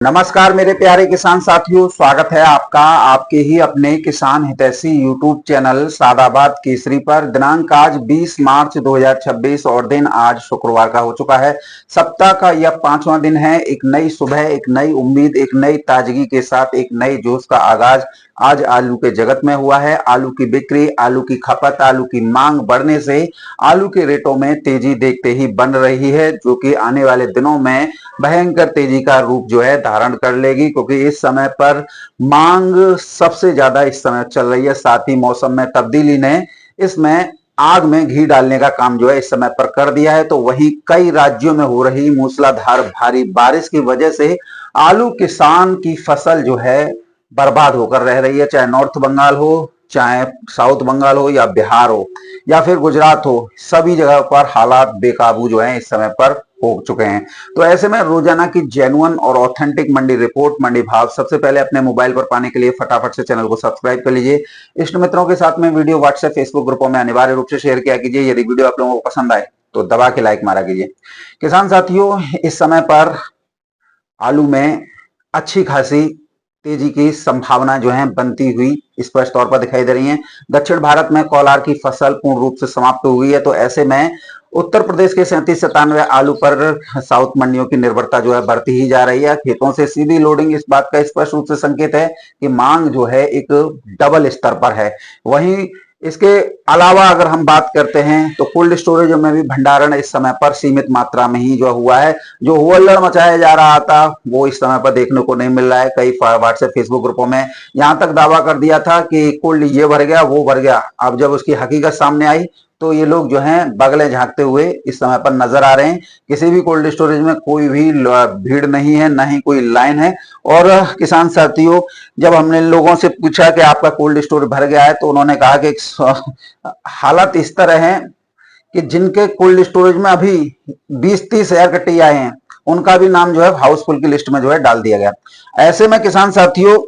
नमस्कार मेरे प्यारे किसान साथियों, स्वागत है आपका आपके ही अपने किसान हितैषी यूट्यूब चैनल सादाबाद केसरी पर। दिनांक आज 20 मार्च 2026 और दिन आज शुक्रवार का हो चुका है। सप्ताह का यह 5वां दिन है। एक नई सुबह, एक नई उम्मीद, एक नई ताजगी के साथ एक नई जोश का आगाज आज आलू के जगत में हुआ है। आलू की बिक्री, आलू की खपत, आलू की मांग बढ़ने से आलू के रेटों में तेजी देखते ही बन रही है, जो कि आने वाले दिनों में भयंकर तेजी का रूप जो है धारण कर लेगी, क्योंकि इस समय पर मांग सबसे ज्यादा इस समय चल रही है। साथ ही मौसम में तब्दीली ने इसमें आग में घी डालने का काम जो है इस समय पर कर दिया है। तो वही कई राज्यों में हो रही मूसलाधार भारी बारिश की वजह से आलू किसान की फसल जो है बर्बाद होकर रह रही है। चाहे नॉर्थ बंगाल हो, चाहे साउथ बंगाल हो, या बिहार हो, या फिर गुजरात हो, सभी जगह पर हालात बेकाबू जो है इस समय पर हो चुके हैं। तो ऐसे में रोजाना की जेन्युइन और ऑथेंटिक मंडी रिपोर्ट, मंडी भाव सबसे पहले अपने मोबाइल पर पाने के लिए फटाफट से चैनल को सब्सक्राइब कर लीजिए। इष्ट मित्रों के साथ में वीडियो व्हाट्सएप, फेसबुक ग्रुपों में अनिवार्य रूप से शेयर किया कीजिए। यदि वीडियो आप लोगों को पसंद आए तो दबा के लाइक मारा कीजिए। किसान साथियों, इस समय पर आलू में अच्छी खासी तेजी की संभावना जो है बनती हुई स्पष्ट तौर पर दिखाई दे रही है। दक्षिण भारत में कोलार की फसल पूर्ण रूप से समाप्त हो गई है। तो ऐसे में उत्तर प्रदेश के 37-97 आलू पर साउथ मंडियों की निर्भरता जो है बढ़ती ही जा रही है। खेतों से सीधी लोडिंग इस बात का स्पष्ट रूप से संकेत है कि मांग जो है एक डबल स्तर पर है। वहीं इसके अलावा अगर हम बात करते हैं तो कोल्ड स्टोरेज में भी भंडारण इस समय पर सीमित मात्रा में ही जो हुआ है। जो हुल्लड़ मचाया जा रहा था वो इस समय पर देखने को नहीं मिल रहा है। कई व्हाट्सएप, फेसबुक ग्रुपों में यहां तक दावा कर दिया था कि कोल्ड ये भर गया, वो भर गया। अब जब उसकी हकीकत सामने आई तो ये लोग जो हैं बगले झांकते हुए इस समय पर नजर आ रहे हैं। किसी भी कोल्ड स्टोरेज में कोई भी भीड़ नहीं है, ना ही कोई लाइन है। और किसान साथियों, जब हमने लोगों से पूछा कि आपका कोल्ड स्टोर भर गया है, तो उन्होंने कहा कि हालात इस तरह है कि जिनके कोल्ड स्टोरेज में अभी 20-30 हजार कट्टे आए हैं, उनका भी नाम जो है हाउसफुल की लिस्ट में जो है डाल दिया गया। ऐसे में किसान साथियों,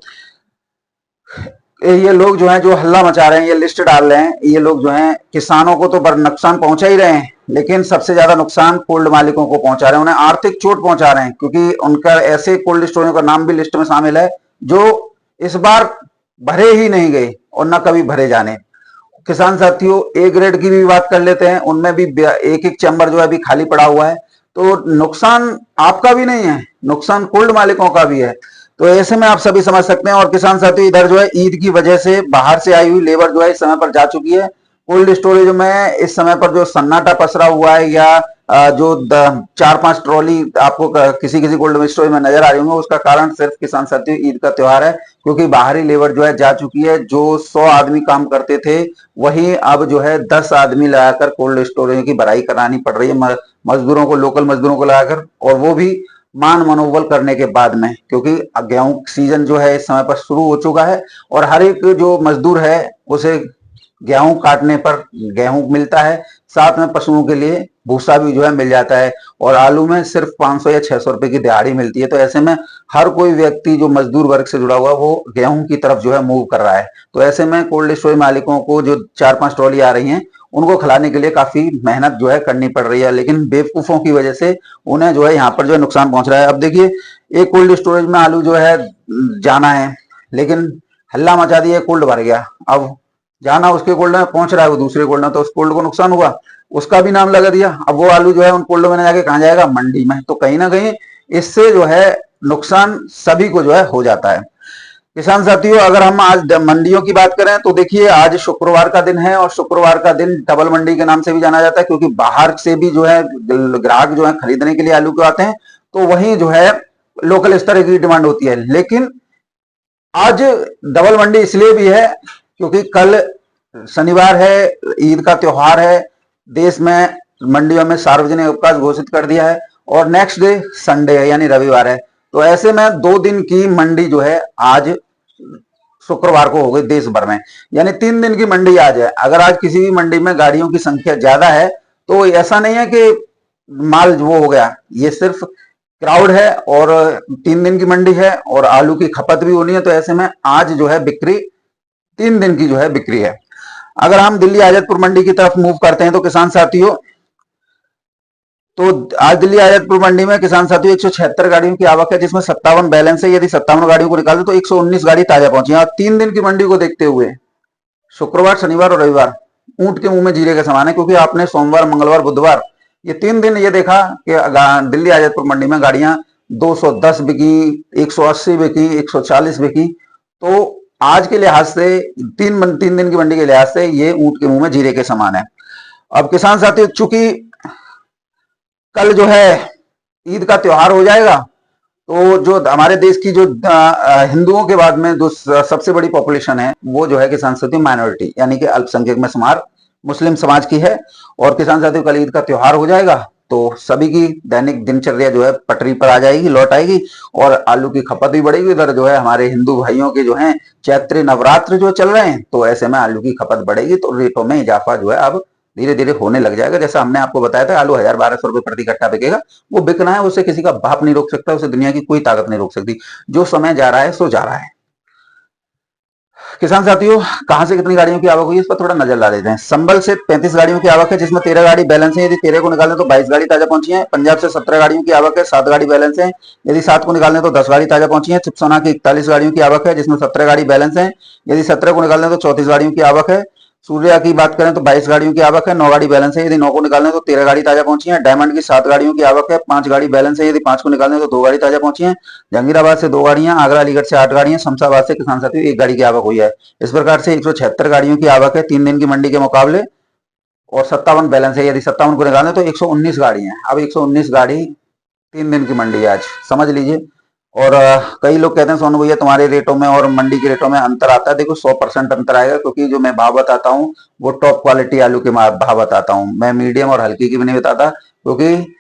ये लोग जो हैं जो हल्ला मचा रहे हैं, ये लिस्ट डाल रहे हैं, ये लोग जो हैं किसानों को तो नुकसान पहुंचा ही रहे हैं, लेकिन सबसे ज्यादा नुकसान कोल्ड मालिकों को पहुंचा रहे हैं। उन्हें आर्थिक चोट पहुंचा रहे हैं, क्योंकि उनका ऐसे कोल्ड स्टोरेज का नाम भी लिस्ट में शामिल है जो इस बार भरे ही नहीं गए और न कभी भरे जाने। किसान साथियों, ए ग्रेड की भी बात कर लेते हैं, उनमें भी एक एक चैम्बर जो है अभी खाली पड़ा हुआ है। तो नुकसान आपका भी नहीं है, नुकसान कोल्ड मालिकों का भी है। तो ऐसे में आप सभी समझ सकते हैं। और किसान साथियों, इधर जो है ईद की वजह से बाहर से आई हुई लेबर जो है इस समय पर जा चुकी है। कोल्ड स्टोरेज में इस समय पर जो सन्नाटा पसरा हुआ है, या जो 4-5 ट्रॉली आपको किसी किसी कोल्ड स्टोरेज में नजर आ रही होंगे, उसका कारण सिर्फ किसान साथियों ईद का त्योहार है। क्योंकि बाहरी लेबर जो है जा चुकी है। जो 100 आदमी काम करते थे, वही अब जो है 10 आदमी लगाकर कोल्ड स्टोरेज की भराई करानी पड़ रही है, मजदूरों को, लोकल मजदूरों को लगाकर, और वो भी मान मनोबल करने के बाद में। क्योंकि गेहूं सीजन जो है इस समय पर शुरू हो चुका है, और हर एक जो मजदूर है उसे गेहूं काटने पर गेहूं मिलता है, साथ में पशुओं के लिए भूसा भी जो है मिल जाता है। और आलू में सिर्फ 500 या 600 रुपए की दिहाड़ी मिलती है। तो ऐसे में हर कोई व्यक्ति जो मजदूर वर्ग से जुड़ा हुआ है वो गेहूं की तरफ जो है मूव कर रहा है। तो ऐसे में कोल्ड स्टोरेज मालिकों को जो 4-5 ट्रॉली आ रही हैं, उनको खिलाने के लिए काफी मेहनत जो है करनी पड़ रही है। लेकिन बेवकूफों की वजह से उन्हें जो है यहाँ पर जो है नुकसान पहुंच रहा है। अब देखिए, एक कोल्ड स्टोरेज में आलू जो है जाना है, लेकिन हल्ला मचा दिया, कोल्ड भर गया। अब जाना उसके कोल्ड में पहुंच रहा है, वो दूसरे कोल्ड में, तो उस कोल्ड को नुकसान हुआ, उसका भी नाम लगा दिया। अब वो आलू जो है उन कोल्ड में जाके कहां जाएगा? मंडी में। तो कहीं ना कहीं इससे जो है नुकसान सभी को जो है हो जाता है। किसान साथियों, अगर हम आज मंडियों की बात करें तो देखिए, आज शुक्रवार का दिन है, और शुक्रवार का दिन डबल मंडी के नाम से भी जाना जाता है, क्योंकि बाहर से भी जो है ग्राहक जो है खरीदने के लिए आलू को आते हैं। तो वहीं जो है लोकल इस तरह की डिमांड होती है। लेकिन आज डबल मंडी इसलिए भी है क्योंकि कल शनिवार है, ईद का त्योहार है, देश में मंडियों में सार्वजनिक अवकाश घोषित कर दिया है, और नेक्स्ट डे संडे है, यानी रविवार है। तो ऐसे में 2 दिन की मंडी जो है आज शुक्रवार को हो गई देश भर में, यानी 3 दिन की मंडी आज है। अगर आज किसी भी मंडी में गाड़ियों की संख्या ज्यादा है तो ऐसा नहीं है कि माल वो हो गया, ये सिर्फ क्राउड है, और 3 दिन की मंडी है, और आलू की खपत भी होनी है। तो ऐसे में आज जो है बिक्री 3 दिन की जो है बिक्री है। अगर हम दिल्ली आजतपुर मंडी की तरफ मूव करते हैं तो किसान साथियों, तो आज दिल्ली आजादपुर मंडी में किसान साथियों 176 गाड़ियों की आवक है, जिसमें 57 बैलेंस है। यदि 57 गाड़ियों को निकाल दे तो 119 गाड़ी ताजा पहुंची है। और 3 दिन की मंडी को देखते हुए शुक्रवार, शनिवार और रविवार ऊंट के मुंह में जीरे के समान है, क्योंकि आपने सोमवार, मंगलवार, बुधवार ये 3 दिन ये देखा कि दिल्ली आजादपुर मंडी में गाड़ियां 210 बिकी, 180 बिकी, 140 बिकी। तो आज के लिहाज से 3 दिन की मंडी के लिहाज से ये ऊंट के मुंह में जीरे के समान है। अब किसान साथियों, चूंकि कल जो है ईद का त्योहार हो जाएगा, तो जो हमारे देश की जो हिंदुओं के बाद में जो सबसे बड़ी पॉपुलेशन है, वो जो है किसान साथियों माइनॉरिटी यानी कि अल्पसंख्यक में शुमार मुस्लिम समाज की है। और किसान साथियों कल ईद का त्योहार हो जाएगा, तो सभी की दैनिक दिनचर्या जो है पटरी पर आ जाएगी, लौट आएगी, और आलू की खपत भी बढ़ेगी। इधर जो है हमारे हिंदू भाइयों के जो है चैत्र नवरात्र जो चल रहे हैं, तो ऐसे में आलू की खपत बढ़ेगी, तो रेटों में इजाफा जो है अब धीरे धीरे होने लग जाएगा। जैसा हमने आपको बताया था, आलू 1000-1200 रुपए प्रति कट्टा बिकेगा, वो बिकना है, उसे किसी का बाप नहीं रोक सकता, उसे दुनिया की कोई ताकत नहीं रोक सकती। जो समय जा रहा है सो जा रहा है। किसान साथियों, कहां से कितनी गाड़ियों की आवक हुई, इस पर थोड़ा नजर ला देते हैं। संबल से 35 गाड़ियों की आवक है, जिसमें 13 गाड़ी बैलेंस है। यदि 13 को निकालें तो 22 गाड़ी ताजा पहुंची है। पंजाब से 17 गाड़ियों की आवक है, 7 गाड़ी बैलेंस है। यदि 7 को निकालें तो 10 गाड़ी ताजा पहुंची है। चिपसोना की 41 गाड़ियों की आवक है, जिसमें 17 गाड़ी बैलेंस है। यदि 17 को निकालें तो 34 गाड़ियों की आवक है। सूर्या की बात करें तो 22 गाड़ियों की आवक है, 9 गाड़ी बैलेंस है। यदि 9 को निकालें तो 13 गाड़ी ताजा पहुंची है। डायमंड की 7 गाड़ियों की आवक है, 5 गाड़ी बैलेंस है। यदि 5 को निकालें तो 2 गाड़ी ताजा पहुंची है। जहांगीराबाद से 2 गाड़ियां, आगरा अलीगढ़ से 8 गाड़ियां, शमशाबाद से किसान साथियों 1 गाड़ी की आवक हुई है। इस प्रकार से 176 गाड़ियों की आवक है 3 दिन की मंडी के मुकाबले, और 57 बैलेंस है। यदि 57 को निकालें तो 119 गाड़ी है। अब 119 गाड़ी 3 दिन की मंडी है आज, समझ लीजिए। और कई लोग कहते हैं सोनू भैया तुम्हारे रेटों में और मंडी के रेटों में अंतर आता है। देखो 100% अंतर आएगा, क्योंकि जो मैं भाव बताता हूँ वो टॉप क्वालिटी आलू के भाव बताता हूँ। मैं मीडियम और हल्की की भी नहीं बताता, क्योंकि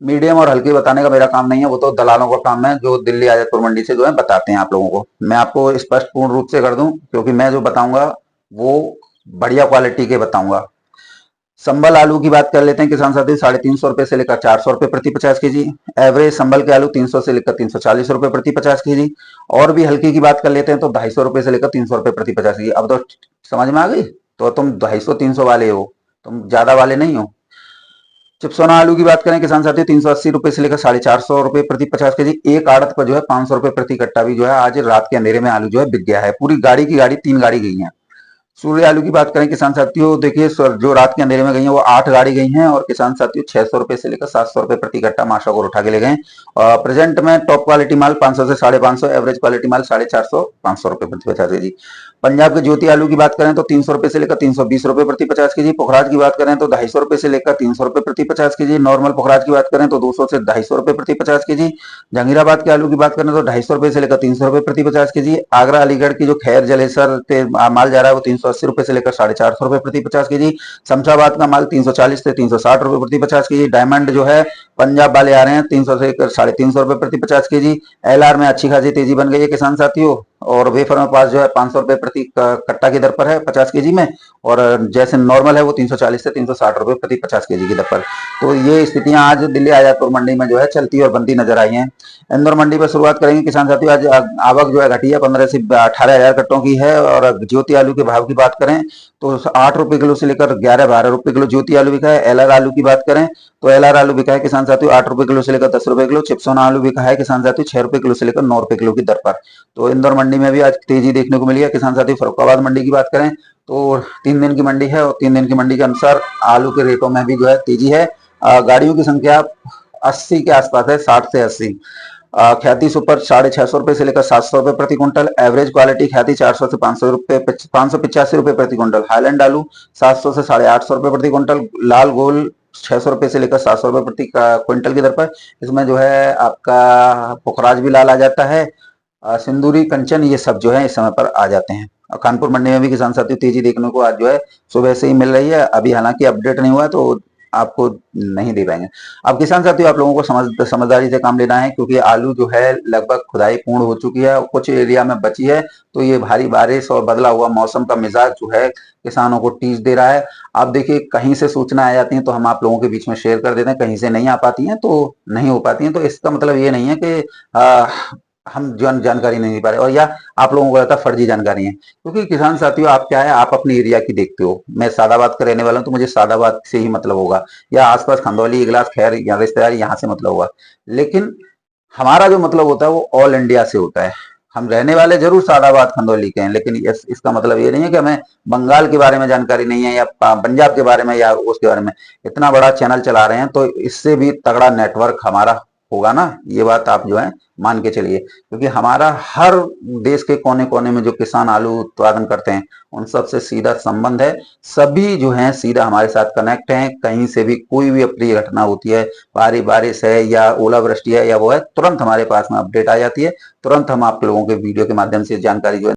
मीडियम और हल्की बताने का मेरा काम नहीं है, वो तो दलालों का काम है, जो दिल्ली आजादपुर मंडी से जो है बताते हैं आप लोगों को। मैं आपको स्पष्ट पूर्ण रूप से कर दूं, क्योंकि मैं जो बताऊंगा वो बढ़िया क्वालिटी के बताऊंगा। संबल आलू की बात कर लेते हैं किसान साथी, 350 रुपए से लेकर 400 रुपए प्रति 50 kg। एवरेज संबल के आलू 300 से लेकर 340 रुपए प्रति 50 kg। और भी हल्की की बात कर लेते हैं तो 250 रुपए से लेकर 300 रुपए प्रति 50 kg। अब तो समझ में आ गई, तो तुम 250-300 वाले हो, तुम ज्यादा वाले नहीं हो। चिपसोना आलू की बात करें किसान साथी, 380 रुपए से लेकर 450 रुपए प्रति 50 kg। एक आड़त पर जो है 500 रुपए प्रति कट्टा भी जो है आज रात के अंधेरे में आलू जो है बिक गया है। पूरी गाड़ी की गाड़ी 3 गाड़ी गई है। सूर्य आलू की बात करें किसान साथियों, देखिए जो रात के अंधेरे में गई हैं वो 8 गाड़ी गई हैं, और किसान साथियों 600 रुपए से लेकर 700 रुपए प्रति कट्टा माशा को उठा के ले गए। प्रेजेंट में टॉप क्वालिटी माल 500 से 550, एवरेज क्वालिटी माल 450, 500 रुपए प्रति 50 kg। पंजाब के ज्योति आलू की बात करें तो 300 रुपए से लेकर 320 रुपए प्रति 50 kg। पुखराज की बात करें तो 250 रुपए से लेकर 300 रुपए प्रति 50 kg। नॉर्मल पुखराज की बात करें तो 200 से 250 रुपए प्रति 50 kg। जहांगीराबाद के आलू की बात करें तो 250 रुपए से लेकर 300 रुपए प्रति 50 kg। आगरा अलीगढ़ की जो खैर जलेसर पे माल जा रहा है वो 380 रुपए से लेकर 450 रुपए प्रति 50 kg। शमशाबाद का माल 340 से 360 रुपए प्रति 50 kg। डायमंड जो है पंजाब वाले आ रहे हैं 300 से 350 रुपए प्रति 50 kg। एलआर में अच्छी खासी तेजी बन गई है किसान साथियों, और वेफर में पास जो है 500 रुपए प्रति कट्टा की दर पर है 50 kg में, और जैसे नॉर्मल है वो 340 से 360 रुपए प्रति 50 kg की दर पर। तो ये स्थितियां आज दिल्ली आजादपुर मंडी में जो है चलती और बनती नजर आई हैं। इंदौर मंडी पर शुरुआत करेंगे किसान साथियों। आज आवक जो है घटी है, 15 से 18,000 कट्टों की है। और ज्योति आलू के भाव की बात करें तो 8 रुपए किलो से लेकर 11-12 रुपए किलो ज्योति आलू बिका है। एलआर आलू की बात करें तो एलआर आलू बिका है किसान साथियों 8 रुपए किलो से लेकर 10 रुपए किलो। चिपसोना आलू बिका है किसान साथियों 6 रुपए किलो से लेकर 9 रुपए किलो की दर पर। तो इंदौर मंडी में भी आज तेजी देखने को मिली है किसान साथियों। फरुखाबाद मंडी की बात करें तो 3 दिन की मंडी है, और 3 दिन की मंडी के अनुसार आलू के रेटों में भी जो है तेजी है। गाड़ियों की संख्या 80 के आसपास है, 60 से 80। ख्याति सुपर 650 रुपए से लेकर 700 रुपए प्रति क्विंटल। एवरेज क्वालिटी ख्याति 400 से 500 रुपए 585 रुपए प्रति क्विंटल। हाईलैंड आलू 700 से 850 रुपए प्रति क्विंटल। लाल गोल 600 रुपए से लेकर 700 रुपए प्रति क्विंटल की दर पर। इसमें जो है आपका पुखराज भी लाल आ जाता है, सिंदूरी, कंचन, ये सब जो है इस समय पर आ जाते हैं। कानपुर मंडी में भी किसान साथियों तेजी देखने को आज जो है सुबह से ही मिल रही है। अभी हालांकि अपडेट नहीं हुआ है तो आपको नहीं दे पाएंगे। अब किसान साथियों आप लोगों को समझदारी से काम लेना है, क्योंकि आलू जो है लगभग खुदाई पूर्ण हो चुकी है, कुछ एरिया में बची है। तो ये भारी बारिश और बदला हुआ मौसम का मिजाज जो है किसानों को टीस दे रहा है। आप देखिए कहीं से सूचना आ जाती है तो हम आप लोगों के बीच में शेयर कर देते हैं, कहीं से नहीं आ पाती हैं तो नहीं हो पाती हैं। तो इसका मतलब ये नहीं है कि हम जानकारी नहीं दे पा रहे, और या आप लोगों को लगता है फर्जी जानकारी है। क्योंकि किसान साथियों, आप क्या है, आप अपने एरिया की देखते हो। मैं सादाबाद का रहने वाला हूँ, तो मुझे सादाबाद से ही मतलब होगा, या आसपास खंदौली, इगलास, खैर या रिश्तेदार, यहाँ से मतलब होगा। लेकिन हमारा जो मतलब होता है वो ऑल इंडिया से होता है। हम रहने वाले जरूर सादाबाद खंदौली के हैं, लेकिन इसका मतलब ये नहीं है कि हमें बंगाल के बारे में जानकारी नहीं है, या पंजाब के बारे में, या उसके बारे में। इतना बड़ा चैनल चला रहे हैं, तो इससे भी तगड़ा नेटवर्क हमारा होगा ना, ये बात आप जो है मान के चलिए। क्योंकि हमारा हर देश के कोने कोने में जो किसान आलू उत्पादन करते हैं, उन सबसे सीधा संबंध है। सभी जो है सीधा हमारे साथ कनेक्ट हैं। कहीं से भी कोई भी अप्रिय घटना होती है, भारी बारिश है या ओलावृष्टि है या वो है, तुरंत हमारे पास में अपडेट आ जाती है। तुरंत हम आप लोगों के वीडियो के माध्यम से जानकारी जो है